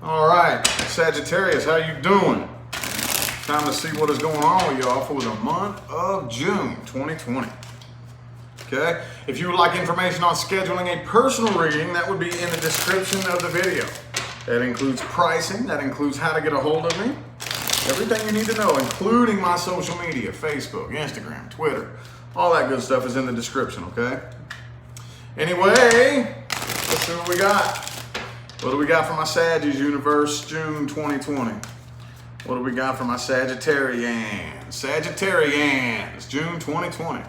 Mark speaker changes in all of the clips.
Speaker 1: All right, Sagittarius, how you doing? Time to see what is going on with y'all for the month of June 2020. Okay, if you would like information on scheduling a personal reading, that would be in the description of the video. That includes pricing, that includes how to get a hold of me. Everything you need to know, including my social media, Facebook, Instagram, Twitter, all that good stuff is in the description, okay? Anyway, let's see what we got. What do we got for my Sagittarius universe, June 2020? What do we got for my Sagittarians? Sagittarians, June 2020.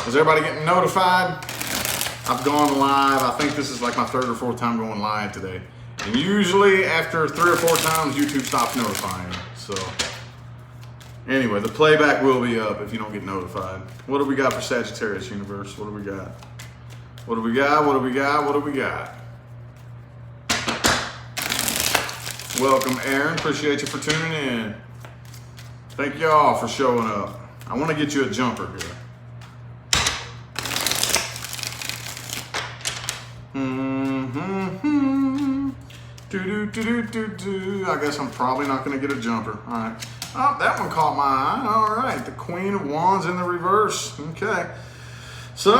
Speaker 1: Is everybody getting notified? I've gone live. I think this is like my third or fourth time going live today. And usually after 3 or 4 times, YouTube stops notifying me. So anyway, the playback will be up if you don't get notified. What do we got for Sagittarius universe? What do we got? What do we got? What do we got? What do we got? Welcome, Aaron. Appreciate you for tuning in. Thank y'all for showing up. I want to get you a jumper here. I guess I'm probably not going to get a jumper. All right. Oh, that one caught my eye. All right. The Queen of Wands in the reverse. Okay. So,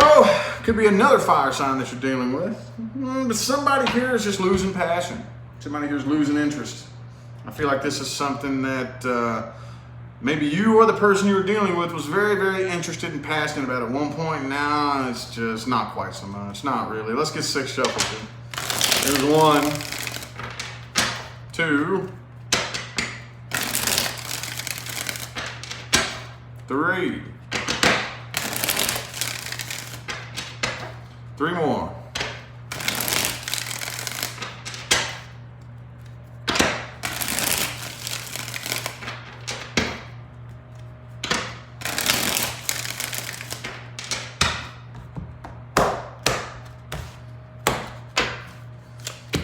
Speaker 1: could be another fire sign that you're dealing with. But somebody here is just losing passion. Somebody here is losing interest. I feel like this is something that maybe you or the person you were dealing with was very, very interested and passionate about at one point. Now it's just not quite so much. Not really. Let's get 6 shuffles here. There's 1, 2, 3. 3 more.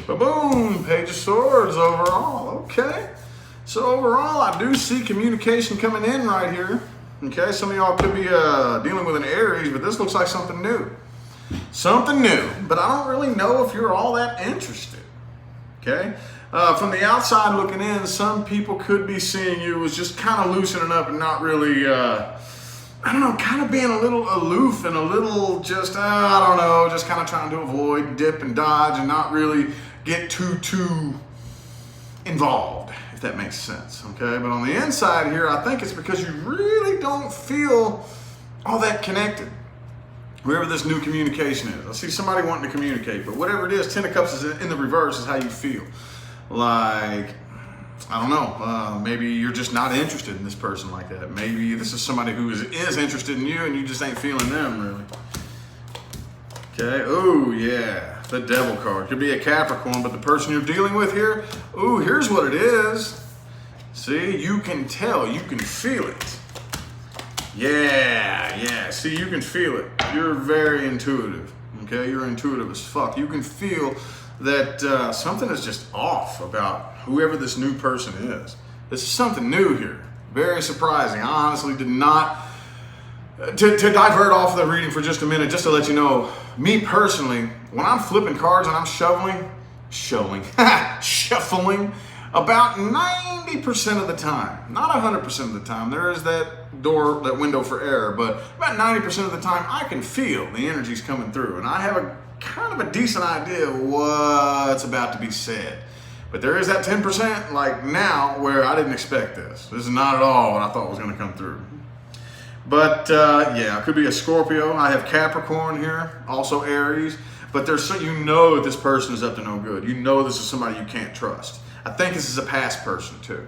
Speaker 1: Ba-boom! Page of Swords overall. Okay. So overall, I do see communication coming in right here. Okay, some of y'all could be dealing with an Aries, but this looks like something new. Something new, but I don't really know if you're all that interested. Okay? From the outside looking in, some people could be seeing you as just kind of loosening up and not really, I don't know, kind of being a little aloof and a little just, I don't know, just kind of trying to avoid, dip and dodge and not really get too involved, if that makes sense, okay? But on the inside here, I think it's because you really don't feel all that connected. Wherever this new communication is. I see somebody wanting to communicate, but whatever it is, 10 of Cups is in the reverse is how you feel. Like, I don't know, maybe you're just not interested in this person like that. Maybe this is somebody who is interested in you and you just ain't feeling them really. Okay, oh yeah, the Devil card. Could be a Capricorn, but the person you're dealing with here, oh, here's what it is. See, you can tell, you can feel it. Yeah, see, you can feel it. You're very intuitive, okay? You're intuitive as fuck. You can feel that something is just off about whoever this new person is. This is something new here. Very surprising. I honestly did not... To divert off the reading for just a minute, just to let you know, me personally, when I'm flipping cards and I'm shuffling, about 90% of the time, not 100% of the time, there is that window for error, but about 90% of the time, I can feel the energies coming through, and I have a kind of a decent idea of what's about to be said. But there is that 10%, like now, where I didn't expect this. This is not at all what I thought was going to come through. But yeah, it could be a Scorpio. I have Capricorn here, also Aries. But there's so you know that this person is up to no good. You know this is somebody you can't trust. I think this is a past person too.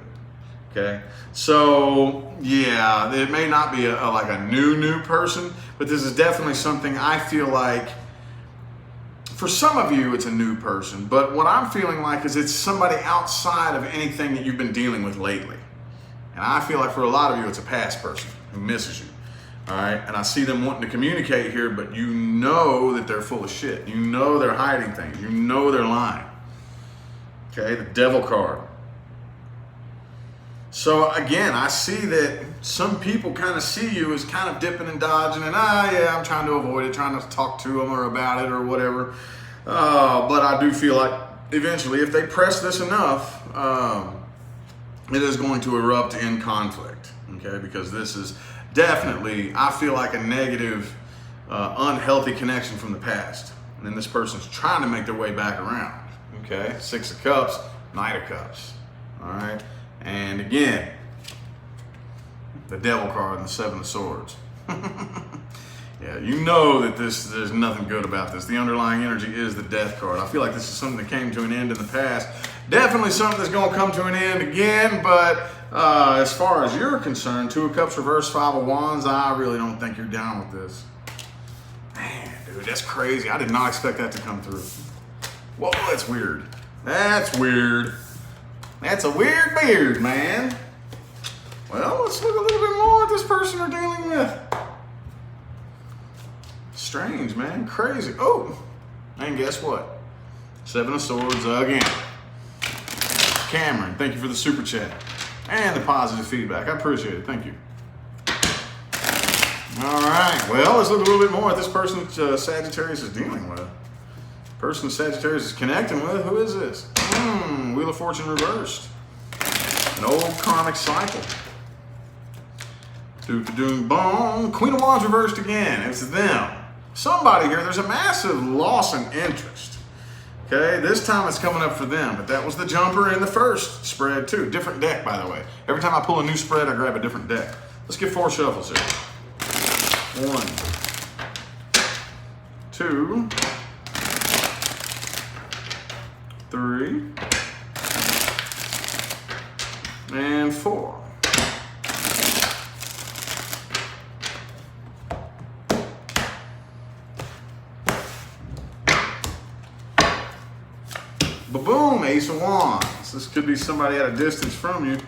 Speaker 1: Okay, so yeah, it may not be like a new person, but this is definitely something I feel like. For some of you, it's a new person, but what I'm feeling like is it's somebody outside of anything that you've been dealing with lately. And I feel like for a lot of you, it's a past person who misses you. All right, and I see them wanting to communicate here, but you know that they're full of shit. You know they're hiding things. You know they're lying. Okay, the Devil card. So again, I see that some people kind of see you as kind of dipping and dodging and yeah, I'm trying to avoid it, trying not to talk to them or about it or whatever. But I do feel like eventually, if they press this enough, it is going to erupt in conflict, okay? Because this is definitely, I feel like, a negative, unhealthy connection from the past. And then this person's trying to make their way back around, okay? 6 of Cups, Knight of Cups, all right? And again, the Devil card and the 7 of Swords. Yeah, you know that there's nothing good about this. The underlying energy is the Death card. I feel like this is something that came to an end in the past. Definitely something that's going to come to an end again, but as far as you're concerned, 2 of Cups reverse, 5 of Wands, I really don't think you're down with this. Man, dude, that's crazy. I did not expect that to come through. Whoa, that's weird. That's weird. That's a weird beard, man. Well, let's look a little bit more at this person we're dealing with. Strange, man. Crazy. Oh, and guess what? 7 of Swords again. Cameron, thank you for the super chat and the positive feedback. I appreciate it. Thank you. All right. Well, let's look a little bit more at this person that Sagittarius is dealing with. Person Sagittarius is connecting with. Who is this? Wheel of Fortune reversed. An old karmic cycle. Boom. Queen of Wands reversed again. It's them. Somebody here, there's a massive loss in interest. Okay, this time it's coming up for them, but that was the jumper in the first spread too. Different deck, by the way. Every time I pull a new spread, I grab a different deck. Let's get 4 shuffles here. 1, 2, 3, and 4. Boom, Ace of Wands. This could be somebody at a distance from you.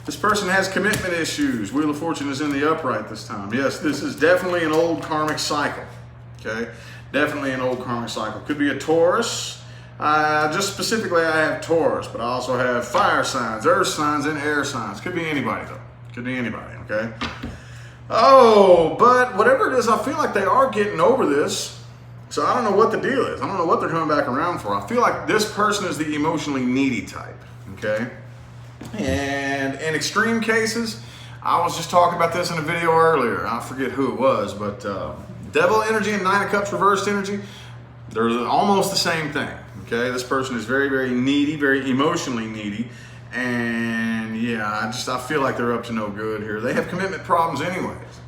Speaker 1: This person has commitment issues. Wheel of Fortune is in the upright this time. Yes, this is definitely an old karmic cycle. Okay, definitely an old karmic cycle. Could be a Taurus. Just specifically, I have Taurus, but I also have fire signs, earth signs, and air signs. Could be anybody though. Could be anybody. Okay. Oh, but whatever it is, I feel like they are getting over this. So I don't know what the deal is. I don't know what they're coming back around for. I feel like this person is the emotionally needy type, okay? And in extreme cases, I was just talking about this in a video earlier. I forget who it was, but Devil energy and 9 of Cups reversed energy, they're almost the same thing, okay? This person is very, very needy, very emotionally needy. And yeah, I feel like they're up to no good here. They have commitment problems anyways,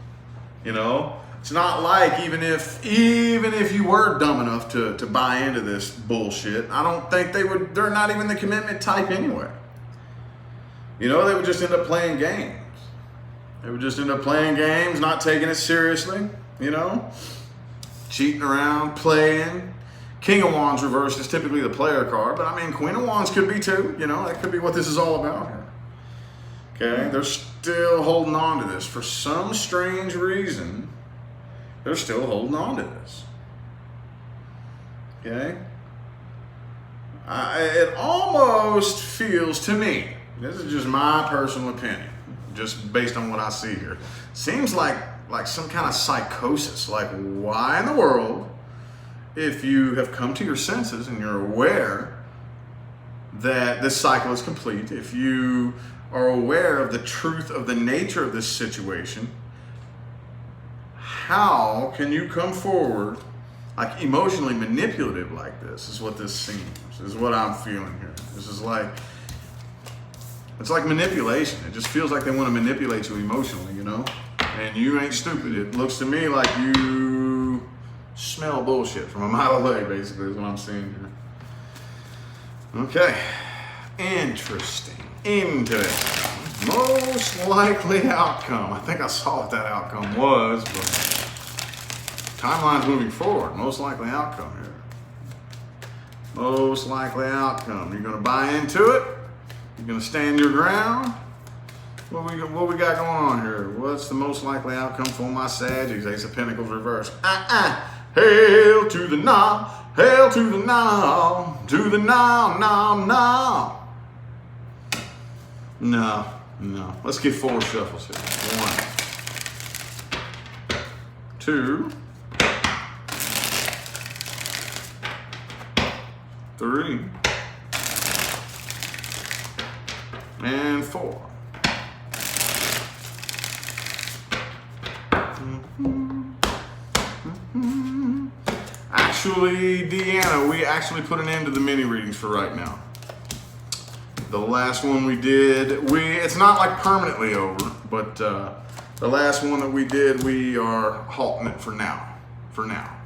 Speaker 1: you know? It's not like even if you were dumb enough to buy into this bullshit, I don't think they're not even the commitment type anyway. You know, they would just end up playing games. They would just end up playing games, not taking it seriously, you know? Cheating around, playing. King of Wands reversed is typically the player card, but I mean, Queen of Wands could be too, you know? That could be what this is all about here. Okay, they're still holding on to this. For some strange reason, they're still holding on to this. Okay? It almost feels to me, this is just my personal opinion, just based on what I see here, seems like some kind of psychosis. Like, why in the world, if you have come to your senses and you're aware that this cycle is complete, if you are aware of the truth of the nature of this situation, how can you come forward like emotionally manipulative like this? Is what this seems. Is what I'm feeling here. This is like, it's like manipulation. It just feels like they want to manipulate you emotionally, you know? And you ain't stupid. It looks to me like you smell bullshit from a mile away, basically, is what I'm seeing here. Okay. Interesting. Most likely outcome. I think I saw what that outcome was, but timeline's moving forward. Most likely outcome here. Most likely outcome. You're going to buy into it? You're going to stand your ground? What we got going on here? What's the most likely outcome for my Sagittarius? Ace of Pentacles reversed. Hail to the now. Hail to the now. To the now, now. No. Let's get 4 shuffles here. 1, 2, 3, and 4. Actually, Deanna, we actually put an end to the mini readings for right now. The last one we did, it's not like permanently over, but the last one that we did, we are halting it for now.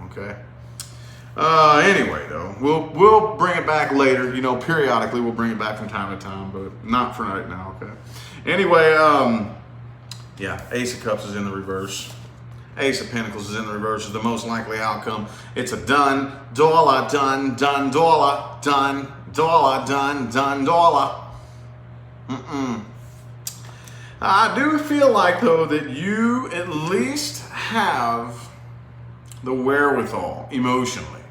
Speaker 1: Okay. Anyway, though, we'll bring it back later. You know, periodically we'll bring it back from time to time, but not for right now. Okay. Anyway, yeah, Ace of Cups is in the reverse. Ace of Pentacles is in the reverse. Is the most likely outcome. It's a done, dollar, done, dollar, done, dollar, done, dollar. I do feel like, though, that you at least have the wherewithal emotionally,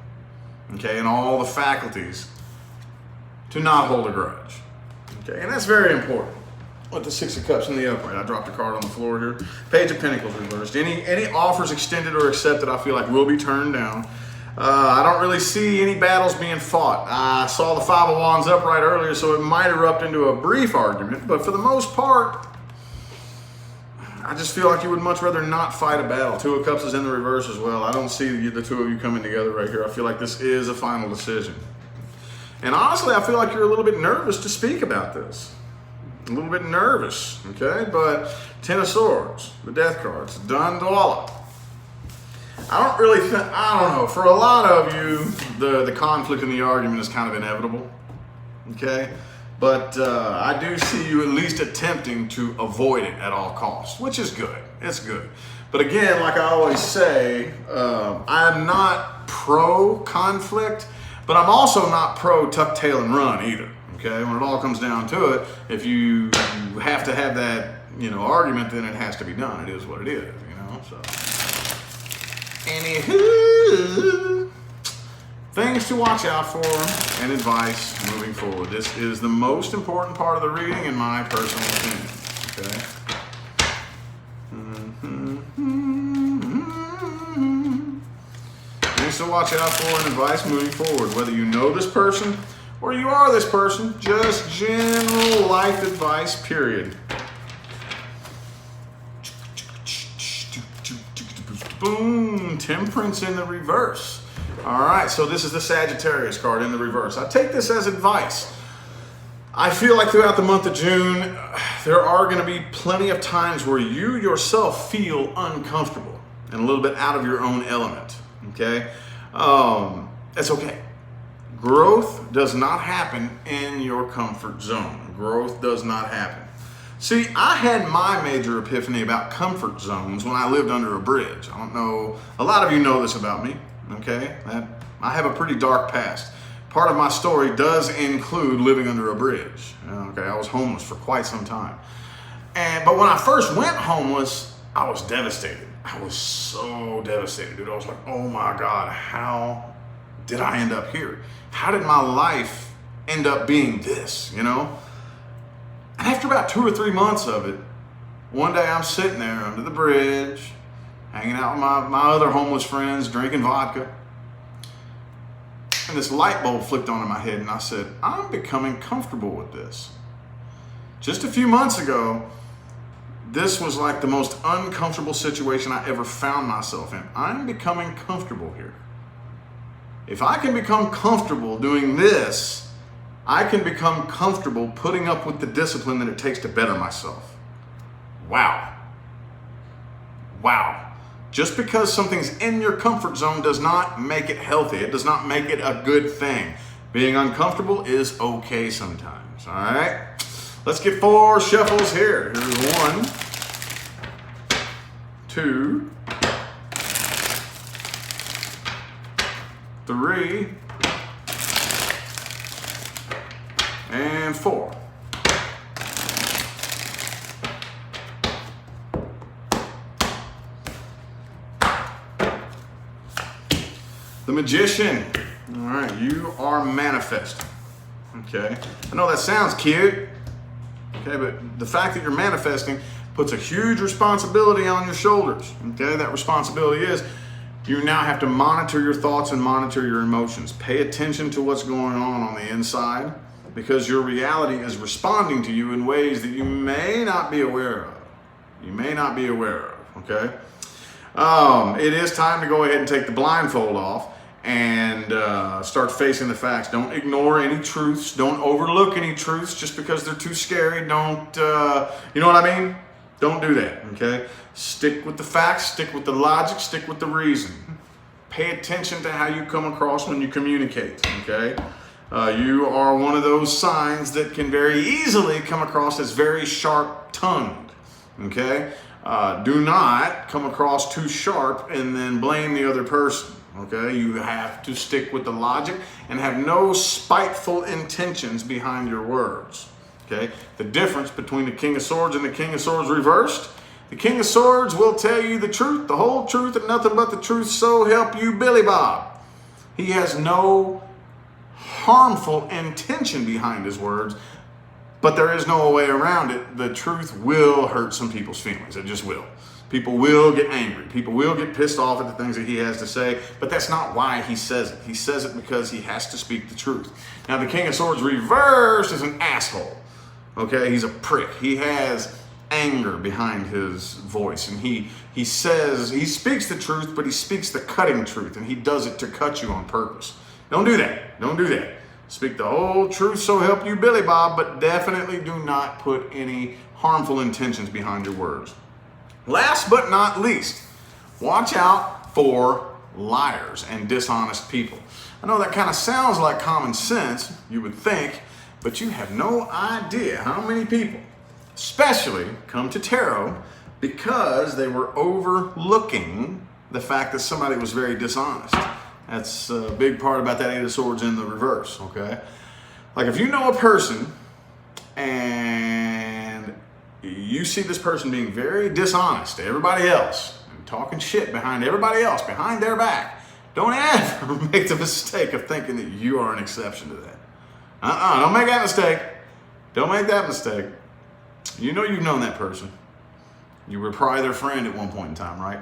Speaker 1: okay, and all the faculties to not hold a grudge, okay, and that's very important. With the Six of Cups in the upright, I dropped a card on the floor here. Page of Pentacles reversed. Any offers extended or accepted, I feel like will be turned down. I don't really see any battles being fought. I saw the Five of Wands upright earlier, so it might erupt into a brief argument, but for the most part, I just feel like you would much rather not fight a battle. Two of Cups is in the reverse as well. I don't see the two of you coming together right here. I feel like this is a final decision. And honestly, I feel like you're a little bit nervous to speak about this. A little bit nervous, okay? But Ten of Swords, the Death cards, done dollar. I don't really think, I don't know, for a lot of you, the conflict and the argument is kind of inevitable, okay? But I do see you at least attempting to avoid it at all costs, which is good. It's good. But again, like I always say, I'm not pro-conflict, but I'm also not pro-tuck tail and run either, okay? When it all comes down to it, if you have to have that, you know, argument, then it has to be done. It is what it is, you know, so. Anywho, things to watch out for and advice moving forward. This is the most important part of the reading in my personal opinion, okay? Things to watch out for and advice moving forward. Whether you know this person or you are this person, just general life advice, period. Boom, Temperance in the reverse. All right, so this is the Sagittarius card in the reverse. I take this as advice. I feel like throughout the month of June, there are going to be plenty of times where you yourself feel uncomfortable and a little bit out of your own element, okay? That's okay. Growth does not happen in your comfort zone. Growth does not happen. See, I had my major epiphany about comfort zones when I lived under a bridge. I don't know, a lot of you know this about me, okay? I have a pretty dark past. Part of my story does include living under a bridge, okay? I was homeless for quite some time. But when I first went homeless, I was devastated. I was so devastated, dude. I was like, oh my God, how did I end up here? How did my life end up being this, you know? And after about 2 or 3 months of it, one day I'm sitting there under the bridge, hanging out with my other homeless friends, drinking vodka. And this light bulb flicked on in my head and I said, I'm becoming comfortable with this. Just a few months ago, this was like the most uncomfortable situation I ever found myself in. I'm becoming comfortable here. If I can become comfortable doing this, I can become comfortable putting up with the discipline that it takes to better myself. Wow. Wow. Just because something's in your comfort zone does not make it healthy. It does not make it a good thing. Being uncomfortable is okay sometimes, all right? Let's get 4 shuffles here. Here's 1, 2, 3, and 4. The Magician. All right, you are manifesting. Okay, I know that sounds cute. Okay, but the fact that you're manifesting puts a huge responsibility on your shoulders. Okay, that responsibility is you now have to monitor your thoughts and monitor your emotions. Pay attention to what's going on the inside. because your reality is responding to you in ways that you may not be aware of. You may not be aware of, okay? It is time to go ahead and take the blindfold off and start facing the facts. Don't ignore any truths. Don't overlook any truths just because they're too scary. Don't, you know what I mean? Don't do that, okay? Stick with the facts, stick with the logic, stick with the reason. Pay attention to how you come across when you communicate, okay? You are one of those signs that can very easily come across as very sharp-tongued, okay? Do not come across too sharp and then blame the other person, okay? You have to stick with the logic and have no spiteful intentions behind your words, okay? The difference between the King of Swords and the King of Swords reversed: the King of Swords will tell you the truth, the whole truth, and nothing but the truth, so help you Billy Bob. He has no harmful intention behind his words, but there is no way around it. The truth will hurt some people's feelings. It just will. People will get angry. People will get pissed off at the things that he has to say, but that's not why he says it. He says it because he has to speak the truth. Now, the King of Swords reversed is an asshole. Okay, he's a prick. He has anger behind his voice, and he speaks the truth, but he speaks the cutting truth, and he does it to cut you on purpose. Don't do that. Don't do that. Speak the whole truth, so help you Billy Bob, but definitely do not put any harmful intentions behind your words. Last but not least, watch out for liars and dishonest people. I know that kind of sounds like common sense, you would think, but you have no idea how many people, especially, come to tarot because they were overlooking the fact that somebody was very dishonest. That's a big part about that Eight of Swords in the reverse, okay? Like, if you know a person and you see this person being very dishonest to everybody else and talking shit behind everybody else, behind their back, don't ever make the mistake of thinking that you are an exception to that. Don't make that mistake. Don't make that mistake. You know you've known that person. You were probably their friend at one point in time, right?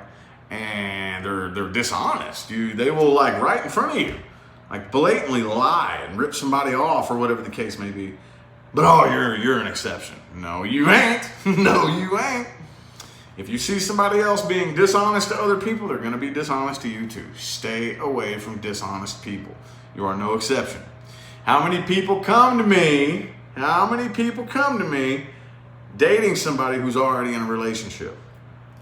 Speaker 1: And they're dishonest. They will, like, right in front of you, like, blatantly lie and rip somebody off or whatever the case may be. But oh, you're an exception. No, you ain't. No, you ain't. If you see somebody else being dishonest to other people, they're going to be dishonest to you too. Stay away from dishonest people. You are no exception. How many people come to me? How many people come to me dating somebody who's already in a relationship?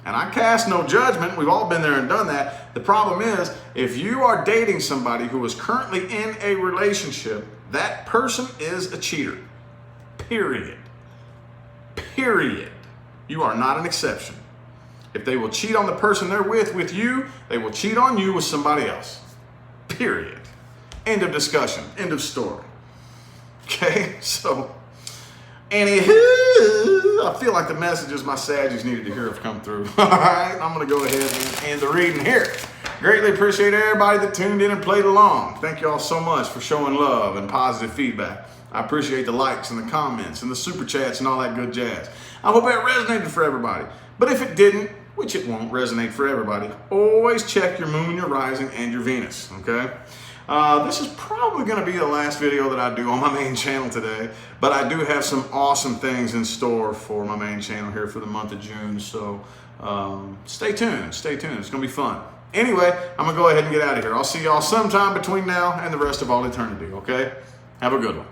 Speaker 1: And I cast no judgment. We've all been there and done that. The problem is, if you are dating somebody who is currently in a relationship, that person is a cheater. Period. Period. You are not an exception. If they will cheat on the person they're with you, they will cheat on you with somebody else. Period. End of discussion. End of story. Okay? So, anywho, I feel like the messages my Saggies needed to hear have come through. All right, I'm going to go ahead and end the reading here. Greatly appreciate everybody that tuned in and played along. Thank you all so much for showing love and positive feedback. I appreciate the likes and the comments and the super chats and all that good jazz. I hope that resonated for everybody. But if it didn't, which it won't resonate for everybody, always check your moon, your rising, and your Venus, okay? This is probably going to be the last video that I do on my main channel today, but I do have some awesome things in store for my main channel here for the month of June, so stay tuned, stay tuned. It's going to be fun. Anyway, I'm going to go ahead and get out of here. I'll see y'all sometime between now and the rest of all eternity, okay? Have a good one.